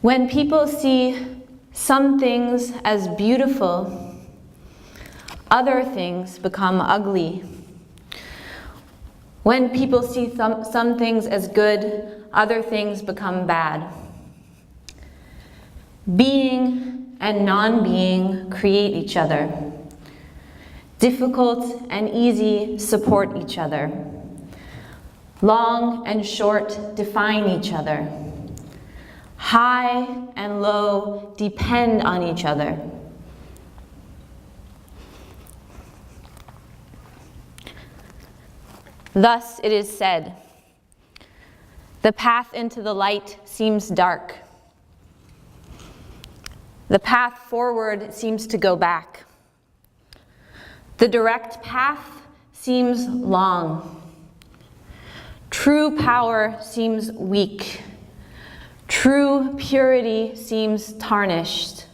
When people see some things as beautiful, other things become ugly. When people see some things as good, other things become bad. Being and non-being create each other. Difficult and easy support each other. Long and short define each other. High and low depend on each other. Thus it is said, the path into the light seems dark. The path forward seems to go back. The direct path seems long. True power seems weak. True purity seems tarnished.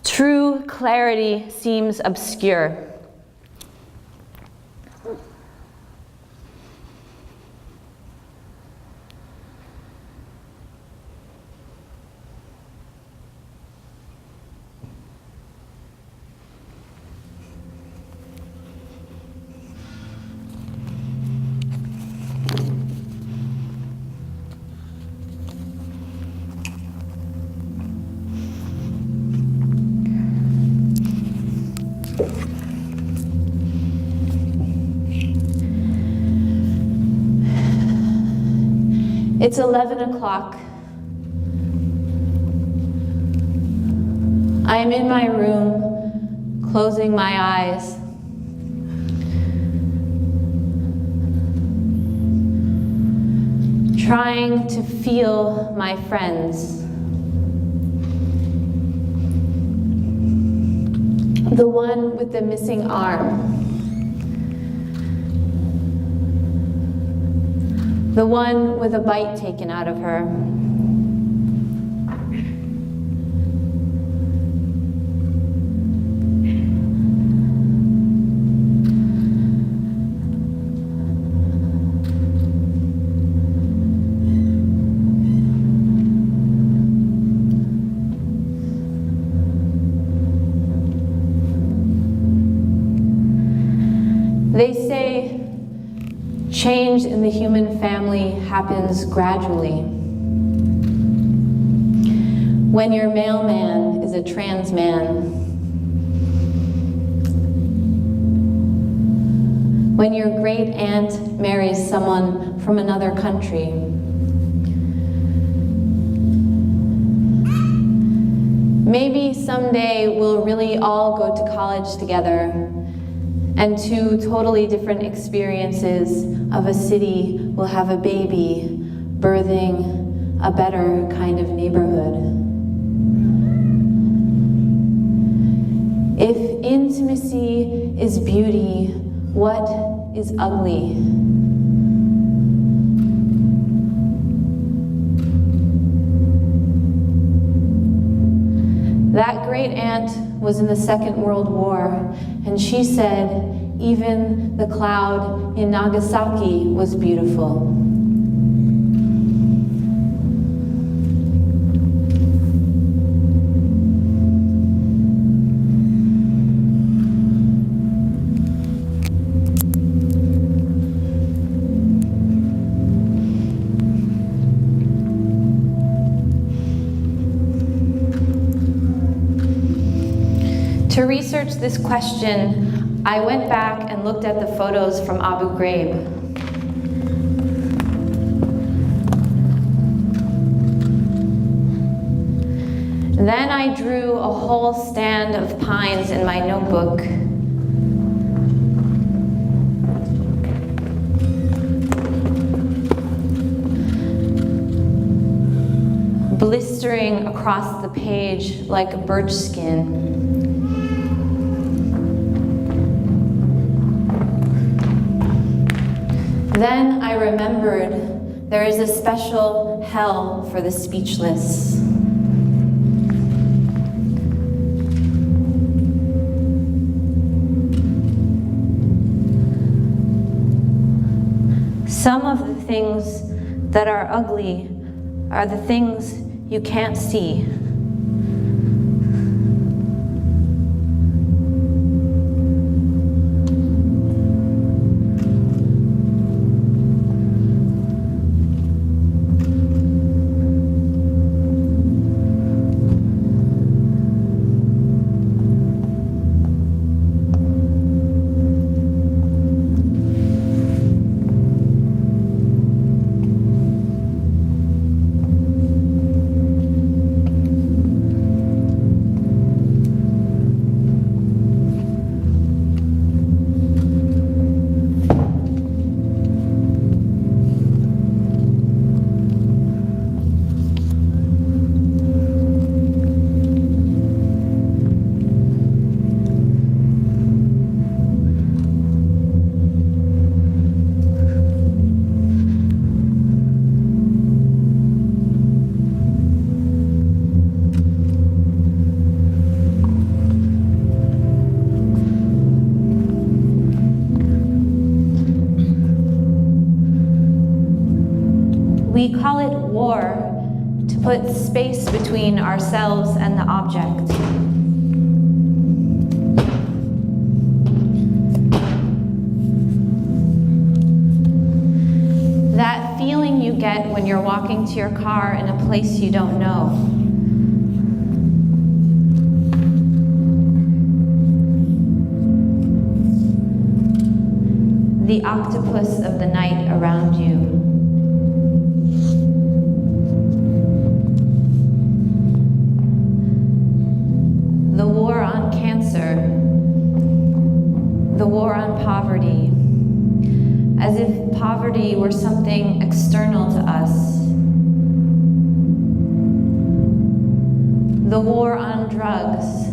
True clarity seems obscure. It's 11 o'clock. I am in my room, closing my eyes. Trying to feel my friends. The one with the missing arm. The one with a bite taken out of her. They say change in the human family happens gradually. When your mailman is a trans man. When your great aunt marries someone from another country. Maybe someday we'll really all go to college together, and two totally different experiences of a city will have a baby, birthing a better kind of neighborhood. If intimacy is beauty, what is ugly? That great aunt was in the Second World War, and she said even the cloud in Nagasaki was beautiful. To research this question, I went back and looked at the photos from Abu Ghraib. Then I drew a whole stand of pines in my notebook. Blistering across the page like birch skin. Then I remembered there is a special hell for the speechless. Some of the things that are ugly are the things you can't see. We call it war to put space between ourselves and the object. That feeling you get when you're walking to your car in a place you don't know. The octopus of the night around you. The war on cancer, the war on poverty, as if poverty were something external to us. The war on drugs,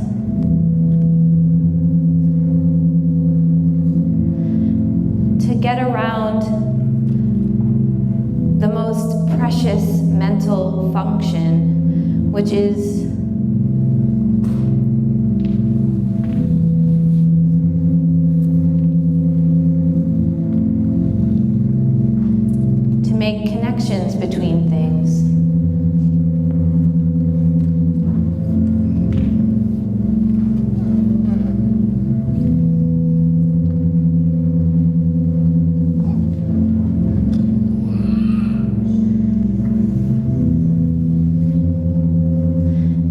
to get around the most precious mental function, which is make connections between things.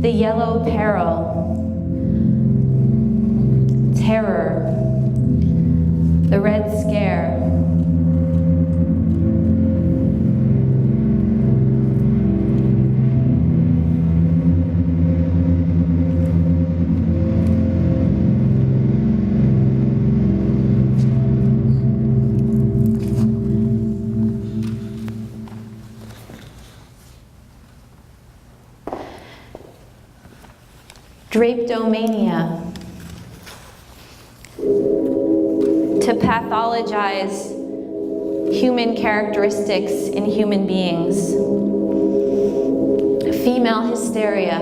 The yellow peril, terror, the red scare. Drapetomania, to pathologize human characteristics in human beings. Female hysteria.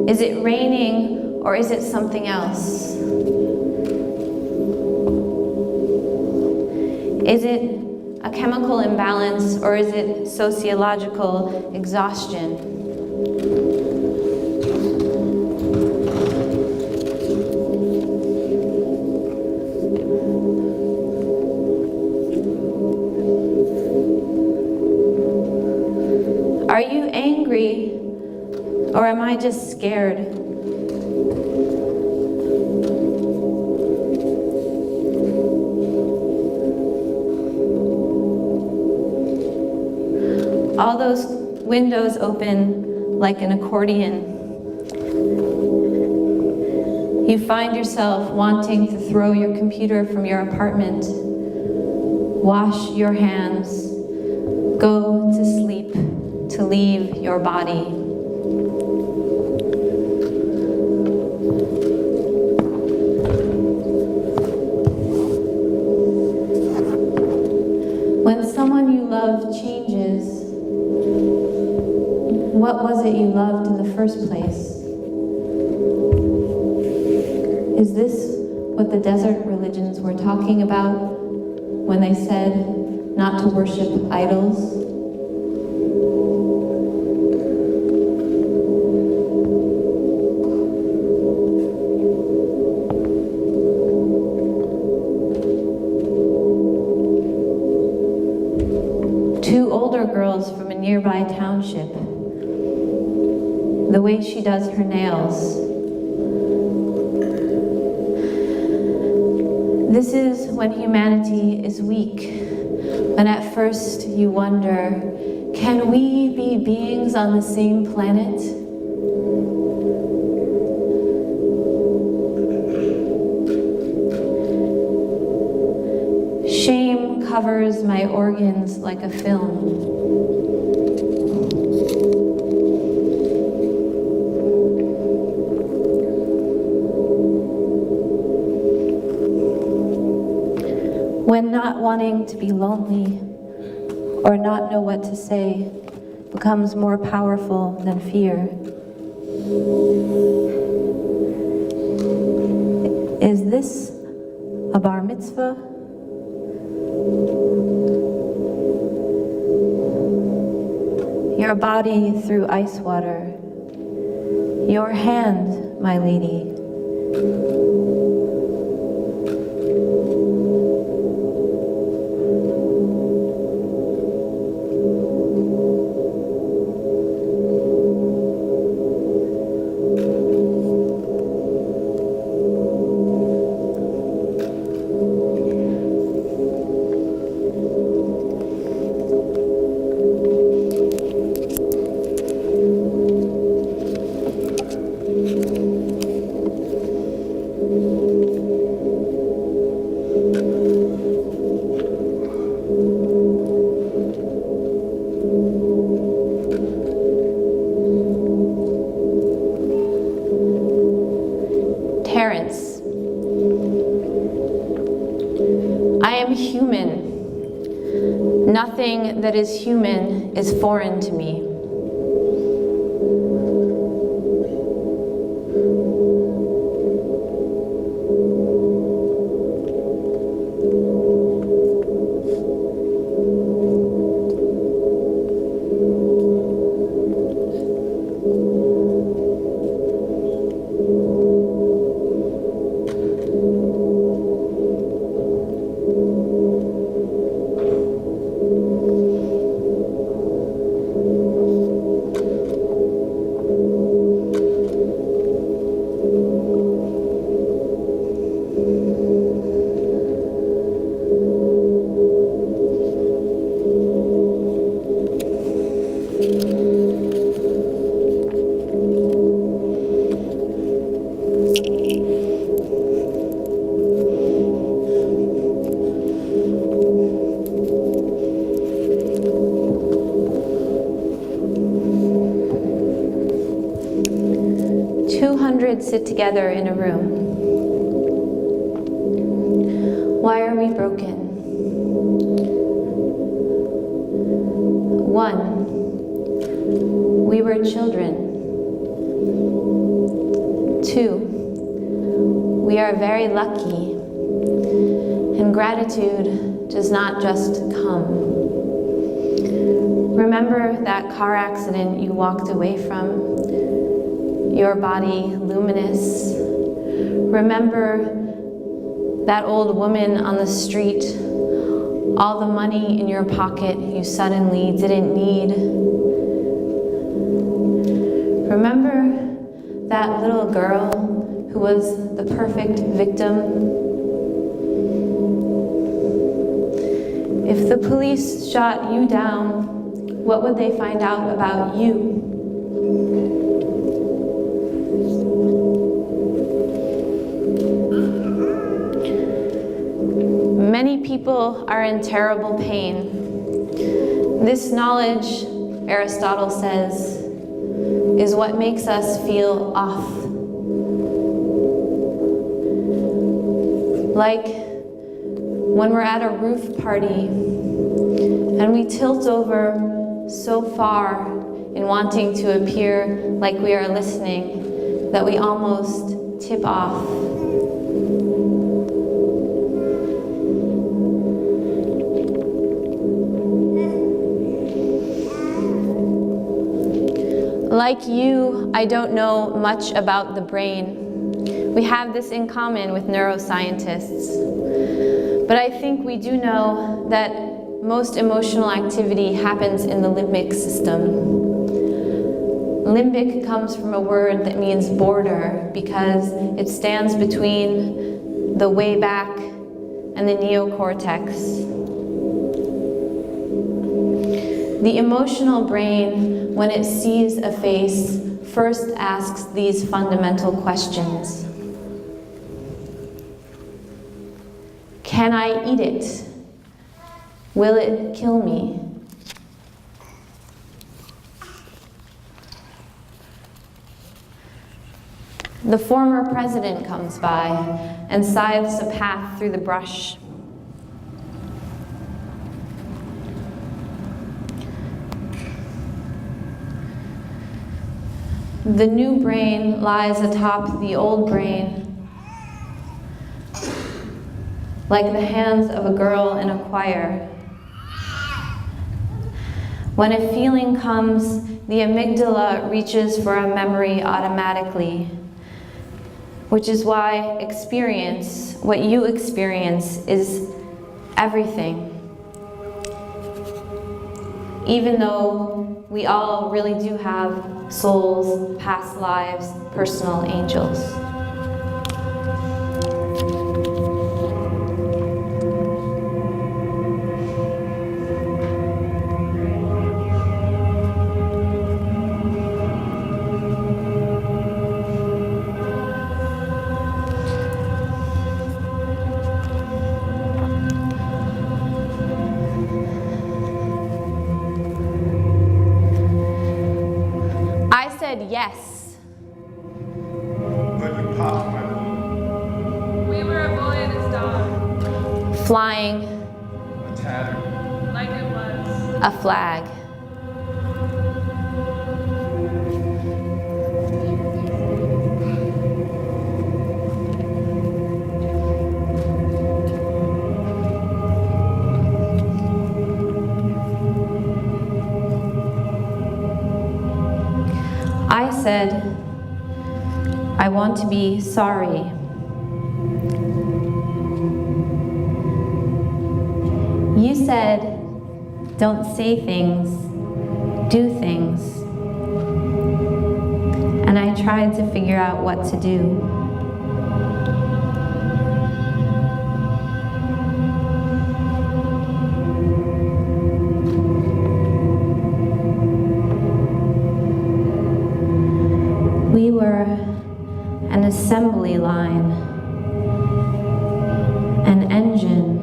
Is it raining or is it something else? Is it a chemical imbalance, or is it sociological exhaustion? Are you angry, or am I just scared? windows open like an accordion. You find yourself wanting to throw your computer from your apartment, wash your hands, go to sleep, to leave your body. When someone you love changes, what was it you loved in the first place? Is this what the desert religions were talking about when they said not to worship idols? Two older girls from a nearby township, the way she does her nails. This is when humanity is weak, when at first you wonder, can we be beings on the same planet? Shame covers my organs like a film. When not wanting to be lonely or not know what to say becomes more powerful than fear. Is this a bar mitzvah? Your body through ice water, your hand, my lady. I am human. Nothing that is human is foreign to me. Sit together in a room. Why are we broken? 1, we were children. 2, we are very lucky, and gratitude does not just come. Remember that car accident you walked away from? Your body luminous. Remember that old woman on the street, all the money in your pocket you suddenly didn't need. Remember that little girl who was the perfect victim? If the police shot you down, what would they find out about you? Many people are in terrible pain. This knowledge, Aristotle says, is what makes us feel off. Like when we're at a roof party and we tilt over so far in wanting to appear like we are listening that we almost tip off. Like you, I don't know much about the brain. We have this in common with neuroscientists. But I think we do know that most emotional activity happens in the limbic system. Limbic comes from a word that means border because it stands between the way back and the neocortex. The emotional brain, when it sees a face, first asks these fundamental questions. Can I eat it? Will it kill me? The former president comes by and scythes a path through the brush. The new brain lies atop the old brain, like the hands of a girl in a choir. When a feeling comes, the amygdala reaches for a memory automatically, which is why experience, what you experience, is everything. Even though we all really do have souls, past lives, personal angels. Yes. But you popped my balloon. We were a boy and his dog. Flying. A tatter. Like it was. A flag. I said, I want to be sorry. You said, don't say things, do things. And I tried to figure out what to do. We were an assembly line, an engine,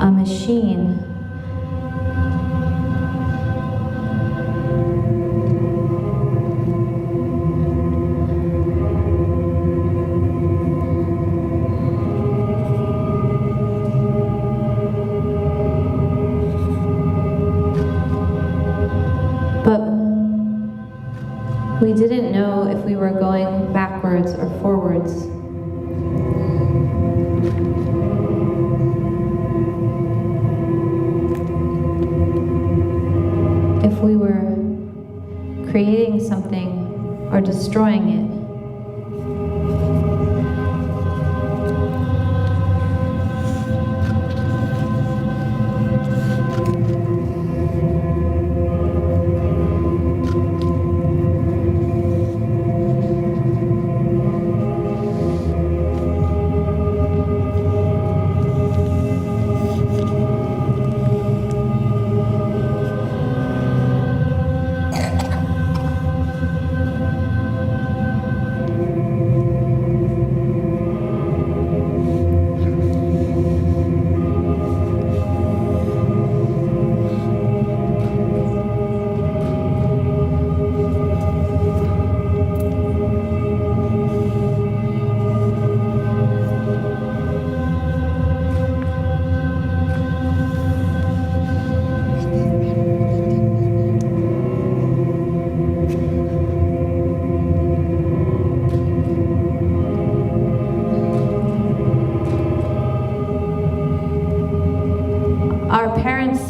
a machine. But we didn't know if we were going backwards or forwards. If we were creating something or destroying it.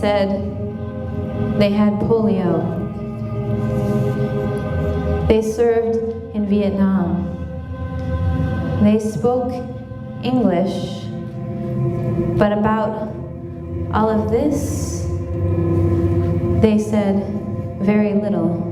said they had polio. They served in Vietnam. They spoke English, but about all of this, they said very little.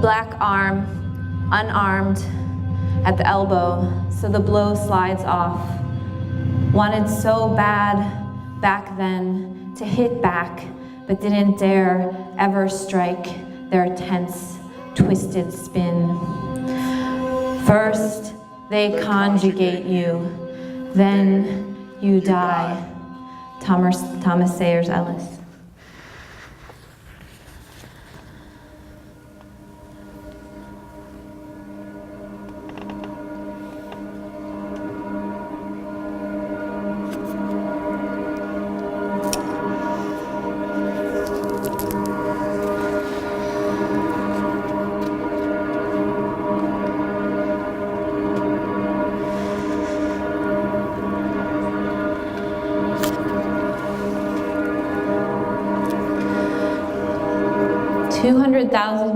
Black arm, unarmed, at the elbow, so the blow slides off. Wanted so bad back then to hit back, but didn't dare ever strike their tense, twisted spin. First, they conjugate you, then you die. Thomas Sayers Ellis.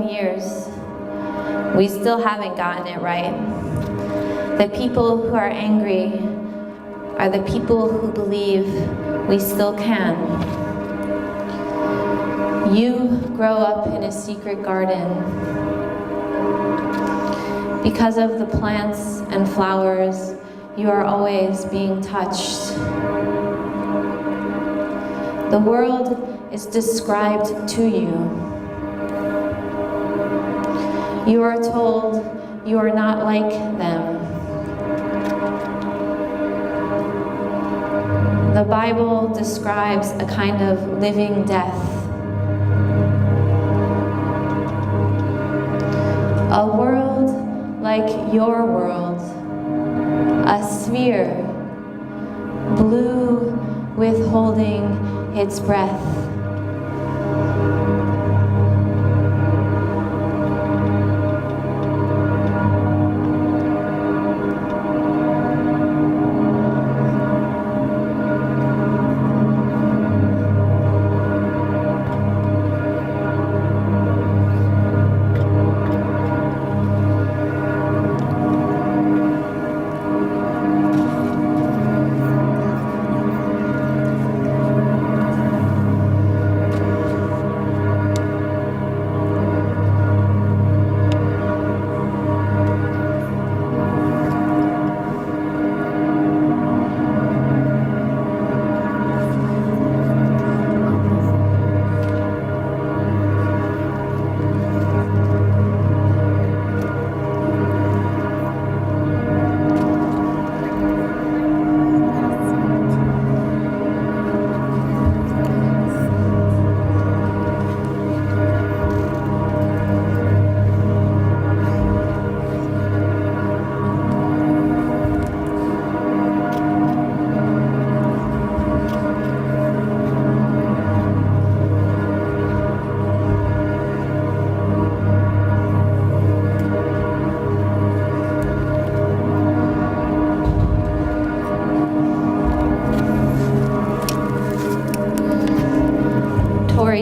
Years, we still haven't gotten it right. The people who are angry are the people who believe we still can. You grow up in a secret garden. Because of the plants and flowers, you are always being touched. The world is described to you. You are told you are not like them. The Bible describes a kind of living death. A world like your world, a sphere, blue withholding its breath.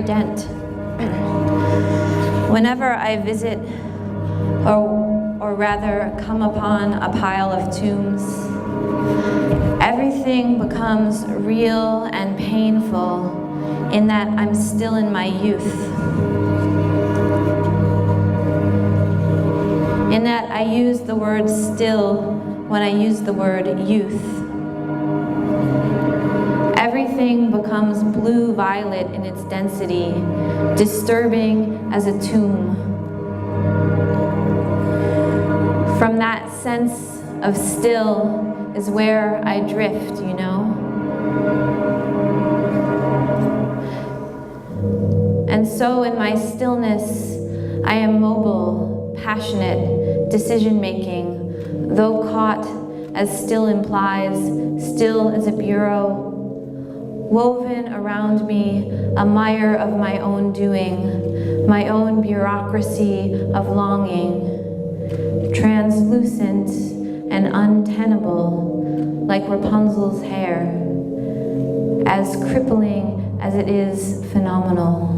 dent. Whenever I visit, or rather come upon a pile of tombs, everything becomes real and painful in that I'm still in my youth. In that I use the word still when I use the word youth. Everything becomes blue-violet in its density, disturbing as a tomb. From that sense of still is where I drift, you know? And so in my stillness, I am mobile, passionate, decision-making, though caught, as still implies, still as a bureau, woven around me a mire of my own doing, my own bureaucracy of longing, translucent and untenable, like Rapunzel's hair, as crippling as it is phenomenal.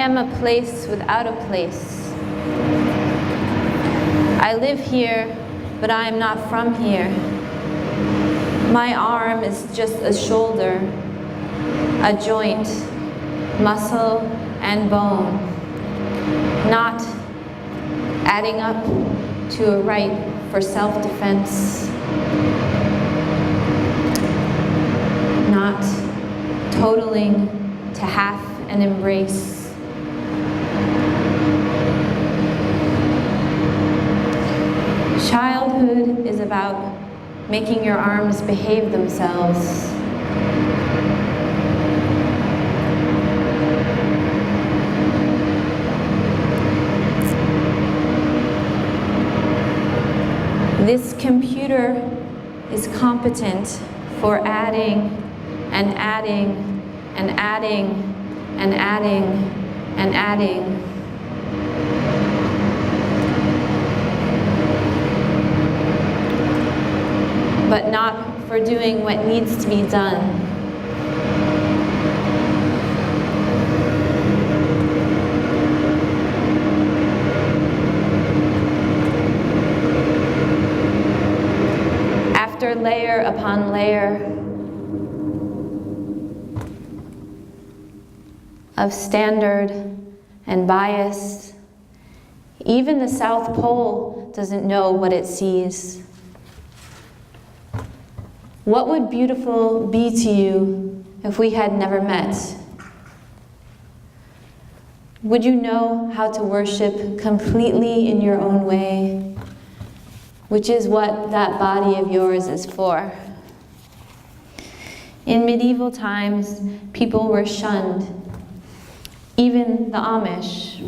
A place without a place. I live here, but I am not from here. My arm is just a shoulder, a joint, muscle and bone, not adding up to a right for self-defense, not totaling to half an embrace. Childhood is about making your arms behave themselves. This computer is competent for adding and adding and adding and adding and adding. But not for doing what needs to be done. After layer upon layer of standard and bias, even the South Pole doesn't know what it sees. What would beautiful be to you if we had never met? Would you know how to worship completely in your own way, which is what that body of yours is for? In medieval times, people were shunned, even the Amish.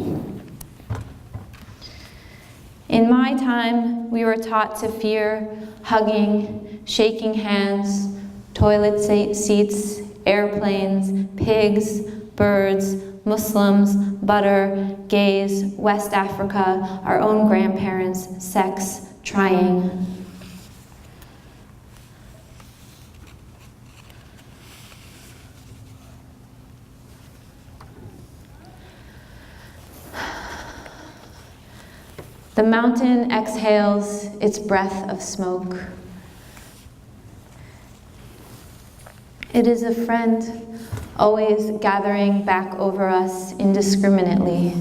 In my time, we were taught to fear hugging, shaking hands, toilet seats, airplanes, pigs, birds, Muslims, butter, gays, West Africa, our own grandparents, sex, trying. The mountain exhales its breath of smoke. It is a friend always gathering back over us indiscriminately.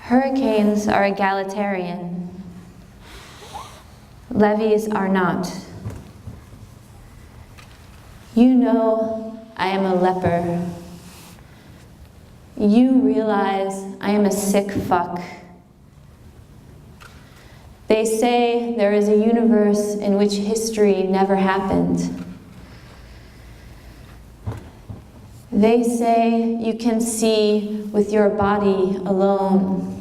Hurricanes are egalitarian. Levees are not. You know I am a leper. You realize I am a sick fuck. They say there is a universe in which history never happened. They say you can see with your body alone,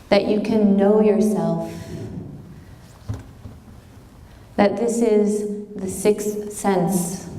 that you can know yourself, that this is the sixth sense.